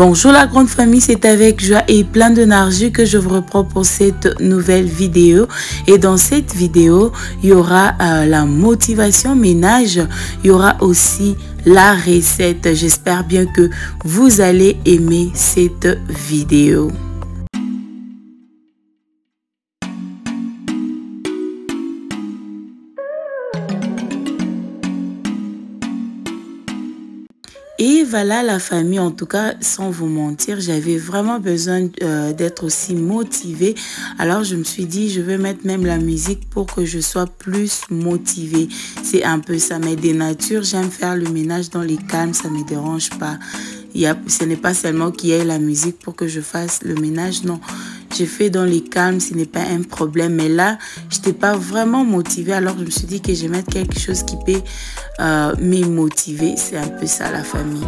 Bonjour la grande famille, c'est avec joie et plein d'énergie que je vous reprends pour cette nouvelle vidéo. Et dans cette vidéo, il y aura la motivation ménage, il y aura aussi la recette. J'espère bien que vous allez aimer cette vidéo. Et voilà la famille, en tout cas, sans vous mentir, j'avais vraiment besoin d'être aussi motivée. Alors, je me suis dit, je vais mettre même la musique pour que je sois plus motivée. C'est un peu ça, mais de nature, j'aime faire le ménage dans les calmes, ça ne me dérange pas. Ce n'est pas seulement qu'il y ait la musique pour que je fasse le ménage, non. J'ai fait dans les calmes, ce n'est pas un problème. Mais là, je n'étais pas vraiment motivée. Alors, je me suis dit que je vais mettre quelque chose qui peut me motiver. C'est un peu ça, la famille.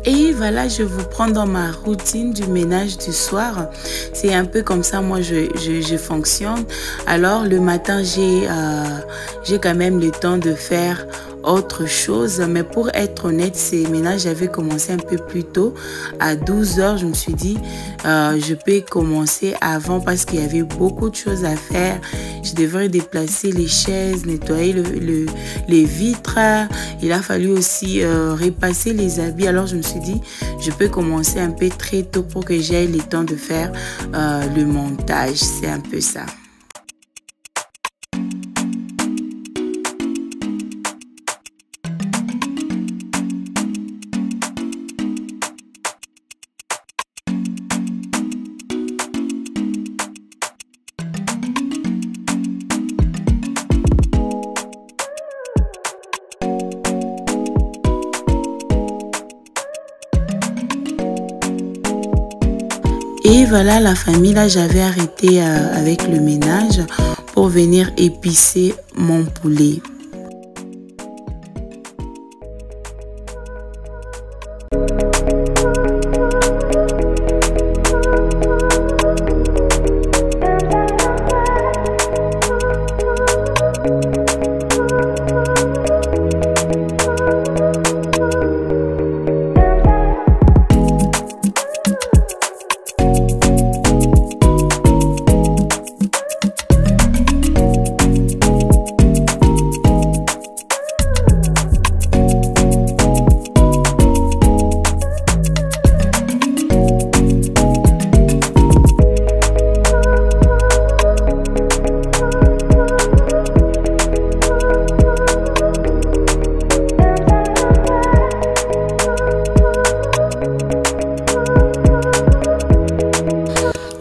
Et voilà, je vous prends dans ma routine du ménage du soir. C'est un peu comme ça, moi, je fonctionne. Alors, le matin, j'ai quand même le temps de faire autre chose. Mais pour être honnête, ces ménages, j'avais commencé un peu plus tôt. À 12 h, je me suis dit, je peux commencer avant parce qu'il y avait beaucoup de choses à faire. Je devrais déplacer les chaises, nettoyer les vitres. Il a fallu aussi repasser les habits. Alors, je me suis dit, je peux commencer un peu très tôt pour que j'aie le temps de faire le montage. C'est un peu ça. Et voilà la famille, là j'avais arrêté avec le ménage pour venir épicer mon poulet.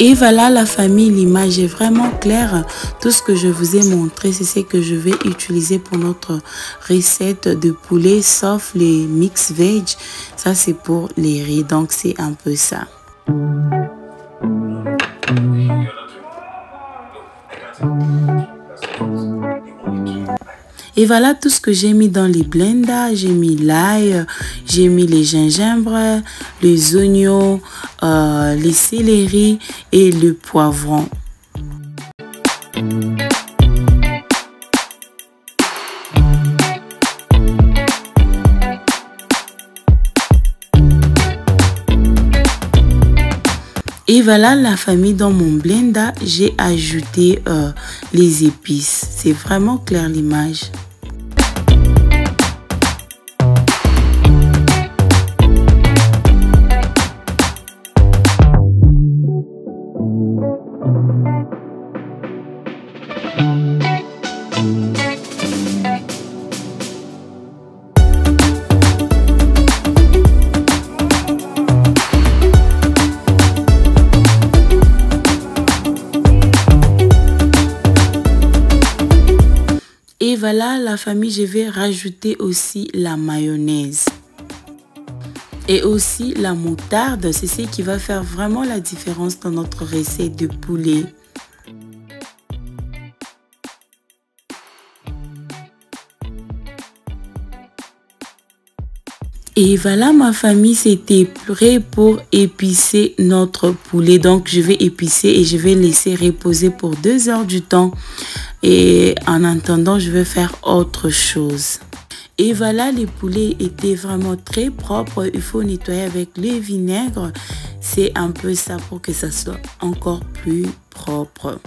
Et voilà la famille, l'image est vraiment claire. Tout ce que je vous ai montré, c'est ce que je vais utiliser pour notre recette de poulet, sauf les mix veg. Ça, c'est pour les riz, donc c'est un peu ça. Et voilà tout ce que j'ai mis dans les blenders. J'ai mis l'ail, j'ai mis les gingembres, les oignons, les céleri et le poivron. Et voilà la famille, dans mon blender, j'ai ajouté les épices. C'est vraiment clair l'image. Et voilà la famille, je vais rajouter aussi la mayonnaise. Et aussi la moutarde, c'est ce qui va faire vraiment la différence dans notre recette de poulet. Et voilà ma famille, c'était prêt pour épicer notre poulet. Donc je vais épicer et je vais laisser reposer pour 2 heures du temps. Et en attendant, je vais faire autre chose. Et voilà, les poulets étaient vraiment très propres. Il faut nettoyer avec le vinaigre. C'est un peu ça pour que ça soit encore plus propre.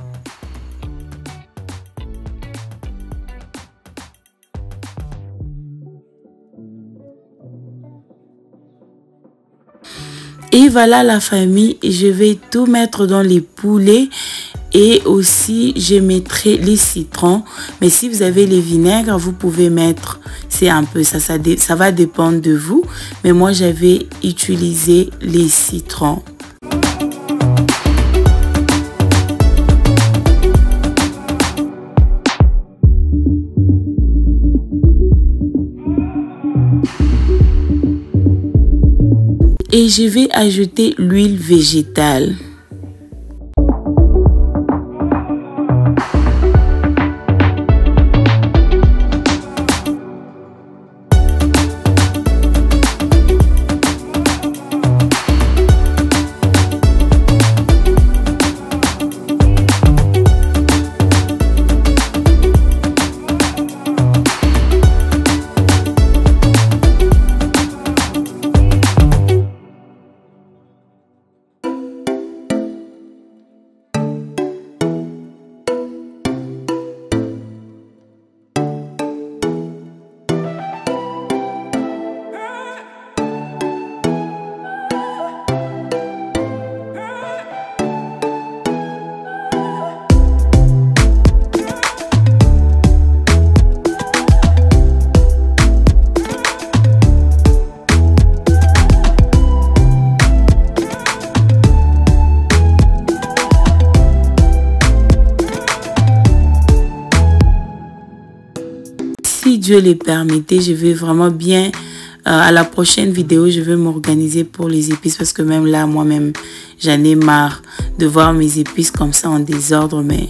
Et voilà la famille, je vais tout mettre dans les poulets et aussi je mettrai les citrons. Mais si vous avez les vinaigres, vous pouvez mettre, c'est un peu ça, ça va dépendre de vous. Mais moi j'avais utilisé les citrons. Et je vais ajouter l'huile végétale. Si Dieu le permettait, je vais vraiment bien, à la prochaine vidéo, je vais m'organiser pour les épices parce que même là, moi-même, j'en ai marre de voir mes épices comme ça en désordre, mais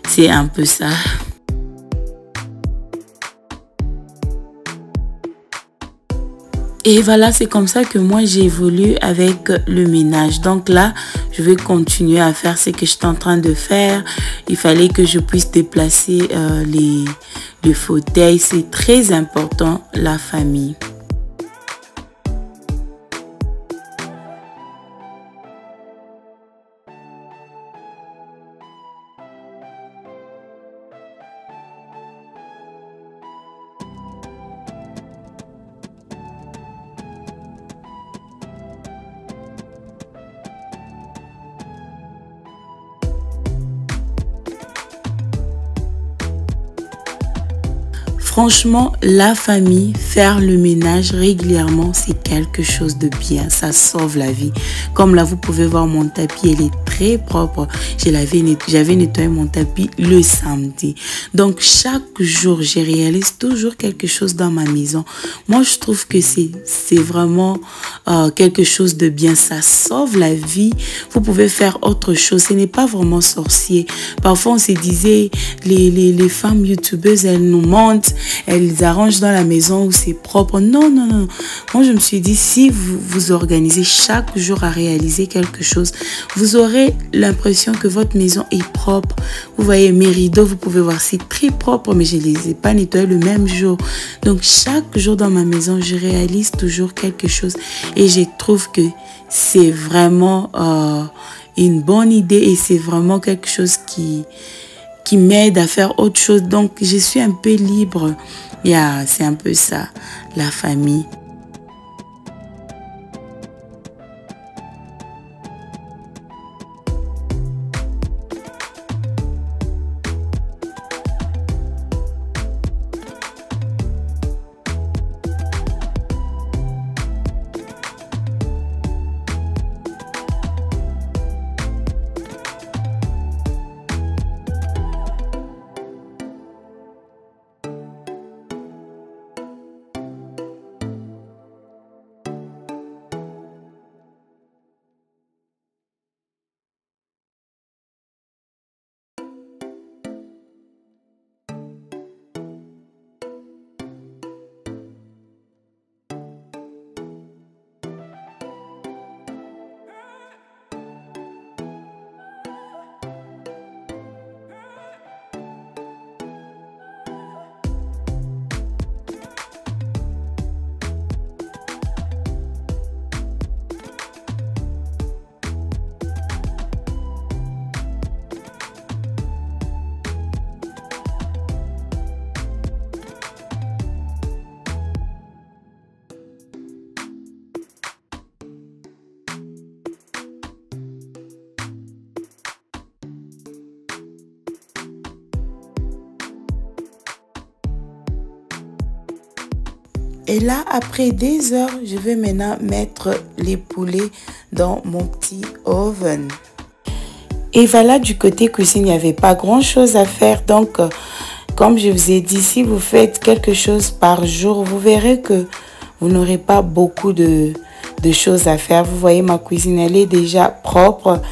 c'est un peu ça. Et voilà, c'est comme ça que moi j'ai évolué avec le ménage. Donc là, je vais continuer à faire ce que j'étais en train de faire. Il fallait que je puisse déplacer les fauteuils. C'est très important, la famille. Franchement, la famille, faire le ménage régulièrement, c'est quelque chose de bien. Ça sauve la vie. Comme là, vous pouvez voir mon tapis, il est très propre. J'avais nettoyé mon tapis le samedi. Donc, chaque jour, je réalise toujours quelque chose dans ma maison. Moi, je trouve que c'est vraiment quelque chose de bien. Ça sauve la vie. Vous pouvez faire autre chose. Ce n'est pas vraiment sorcier. Parfois, on se disait, les femmes youtubeuses, elles nous mentent. Elles arrangent dans la maison où c'est propre. Non, non, non. Moi, je me suis dit, si vous vous organisez chaque jour à réaliser quelque chose, vous aurez l'impression que votre maison est propre. Vous voyez, mes rideaux, vous pouvez voir, c'est très propre, mais je ne les ai pas nettoyés le même jour. Donc, chaque jour dans ma maison, je réalise toujours quelque chose. Et je trouve que c'est vraiment une bonne idée et c'est vraiment quelque chose qui m'aide à faire autre chose. Donc, je suis un peu libre. C'est un peu ça, la famille. Et là, après des heures, je vais maintenant mettre les poulets dans mon petit oven. Et voilà, du côté cuisine, il n'y avait pas grand-chose à faire. Donc, comme je vous ai dit, si vous faites quelque chose par jour, vous verrez que vous n'aurez pas beaucoup de choses à faire. Vous voyez, ma cuisine, elle est déjà propre.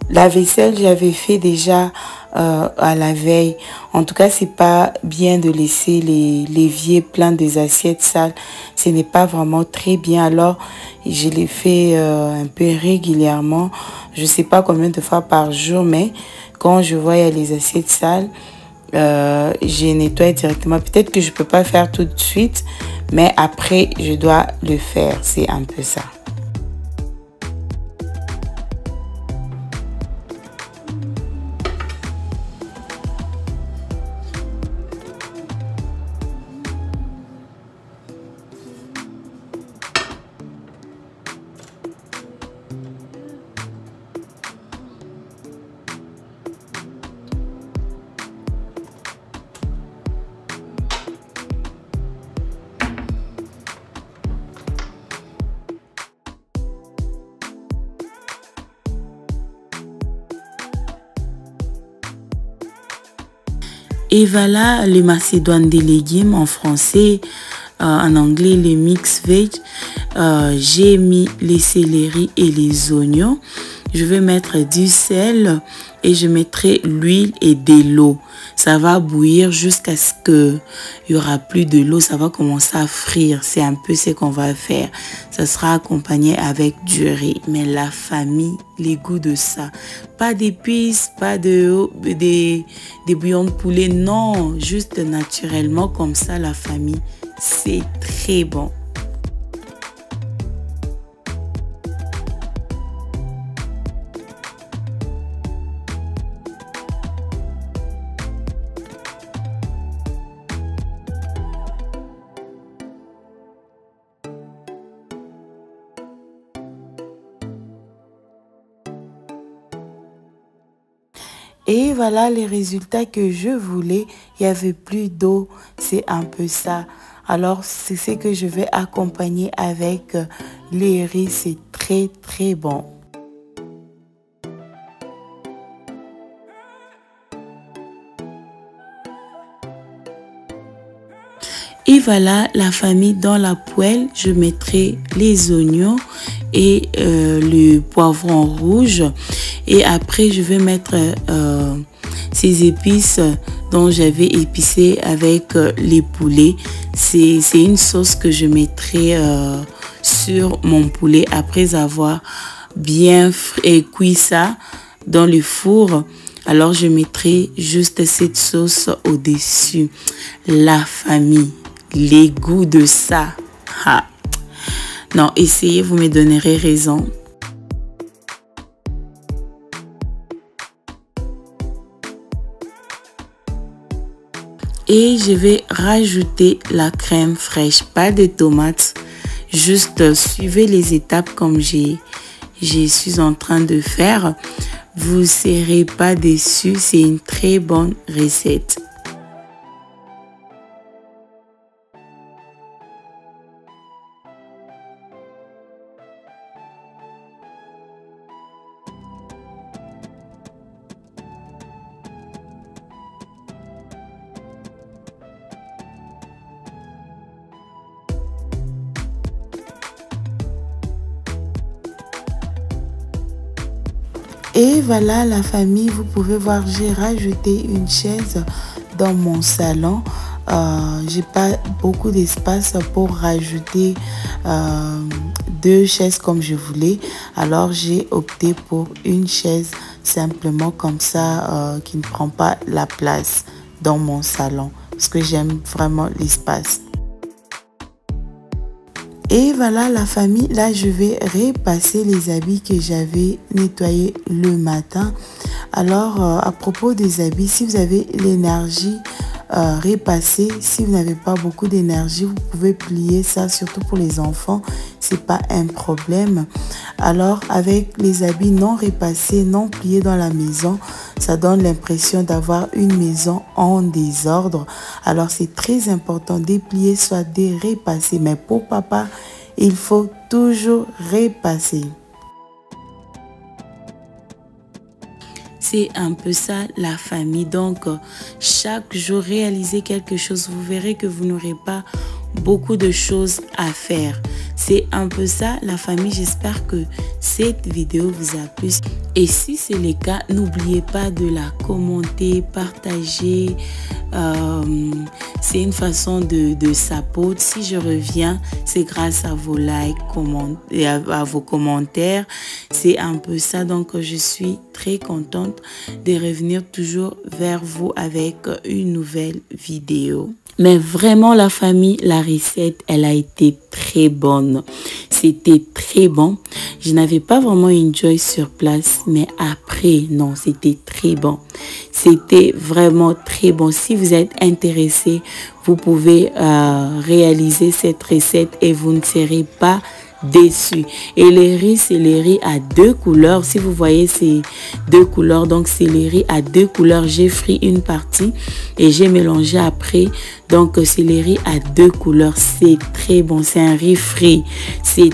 La vaisselle, j'avais fait déjà à la veille. En tout cas, c'est pas bien de laisser l'évier plein des assiettes sales. Ce n'est pas vraiment très bien. Alors, je l'ai fait un peu régulièrement. Je sais pas combien de fois par jour, mais quand je vois les assiettes sales, je nettoie directement. Peut-être que je peux pas faire tout de suite, mais après, je dois le faire. C'est un peu ça. Et voilà les macédoines des légumes en français, en anglais les mix veg. J'ai mis les céleris et les oignons. Je vais mettre du sel et je mettrai l'huile et de l'eau. Ça va bouillir jusqu'à ce qu'il n'y aura plus de l'eau. Ça va commencer à frire. C'est un peu ce qu'on va faire. Ça sera accompagné avec du riz. Mais la famille, les goûts de ça. Pas d'épices, pas des bouillons de poulet. Non, juste naturellement comme ça, la famille. C'est très bon. Et voilà les résultats que je voulais. Il n'y avait plus d'eau. C'est un peu ça. Alors, c'est ce que je vais accompagner avec les riz. C'est très, très bon. Et voilà la famille dans la poêle. Je mettrai les oignons et le poivron rouge. Et après, je vais mettre ces épices dont j'avais épicé avec les poulets. C'est une sauce que je mettrai sur mon poulet après avoir bien cuit ça dans le four. Alors, je mettrai juste cette sauce au-dessus. La famille, les goûts de ça. Ha. Non, essayez, vous me donnerez raison. Et je vais rajouter la crème fraîche, pas de tomates. Juste suivez les étapes comme je suis en train de faire. Vous ne serez pas déçus, c'est une très bonne recette. Et voilà la famille, vous pouvez voir, j'ai rajouté une chaise dans mon salon. J'ai pas beaucoup d'espace pour rajouter 2 chaises comme je voulais. Alors j'ai opté pour une chaise simplement comme ça qui ne prend pas la place dans mon salon. Parce que j'aime vraiment l'espace. Et voilà la famille, là je vais repasser les habits que j'avais nettoyés le matin. Alors à propos des habits, si vous avez l'énergie, repasser. Si vous n'avez pas beaucoup d'énergie, vous pouvez plier ça, surtout pour les enfants, c'est pas un problème. Alors avec les habits non repassés, non pliés dans la maison, ça donne l'impression d'avoir une maison en désordre. Alors c'est très important, déplier soit de repasser. Mais pour papa, il faut toujours repasser. C'est un peu ça la famille. Donc chaque jour réalisez quelque chose. Vous verrez que vous n'aurez pas beaucoup de choses à faire. C'est un peu ça la famille. J'espère que cette vidéo vous a plu. Et si c'est le cas, n'oubliez pas de la commenter, partager. C'est une façon de sapoter. Si je reviens, c'est grâce à vos likes et à vos commentaires. C'est un peu ça. Donc je suis très contente de revenir toujours vers vous avec une nouvelle vidéo. Mais vraiment la famille, la recette, elle a été très bonne. C'était très bon. Je n'avais pas vraiment enjoy sur place, mais après, non, c'était très bon. C'était vraiment très bon. Si vous êtes intéressé, vous pouvez réaliser cette recette et vous ne serez pas déçu. Et les riz, c'est les riz à 2 couleurs. Si vous voyez ces 2 couleurs, donc c'est les riz à 2 couleurs. J'ai frit une partie et j'ai mélangé après. Donc c'est les riz à 2 couleurs. C'est très bon. C'est un riz frit. C'est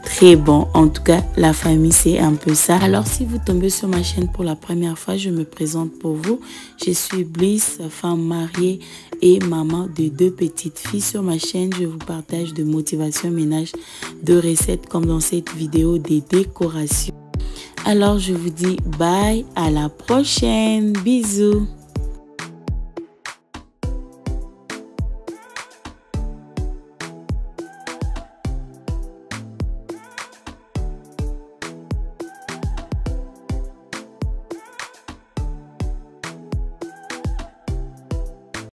très bon. En tout cas, la famille, c'est un peu ça. Alors si vous tombez sur ma chaîne pour la première fois, je me présente pour vous. Je suis Bliss, femme mariée et maman de 2 petites filles. Sur ma chaîne, je vous partage de motivation ménage, de recettes comme dans cette vidéo, des décorations. Alors je vous dis bye, à la prochaine, bisous.